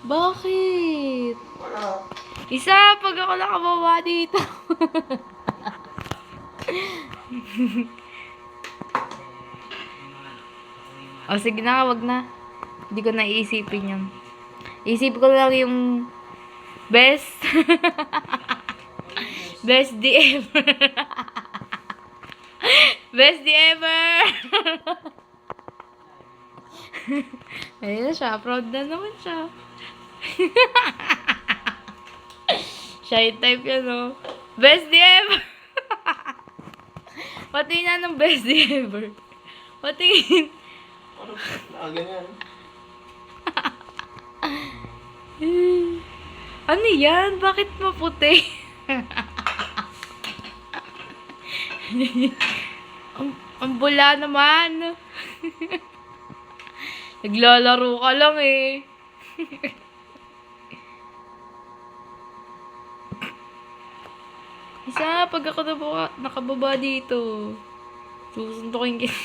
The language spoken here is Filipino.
Bakit? Wala. Isa, pag ako nakababa dito. O, sige na, wag na. Hindi ko na iisipin yun. Isip ko lang yung best. Best day ever. Best day ever. Ayun na siya. Proud na naman siya. Shy type yan, no? Best day ever. Patingin ng best day ever. Patingin. Ano? Nakaganyan. Ano yan? Bakit maputi? ang bula naman. Naglalaro ka lang eh. Isa, pag ako nakababa dito, susuntukin kita.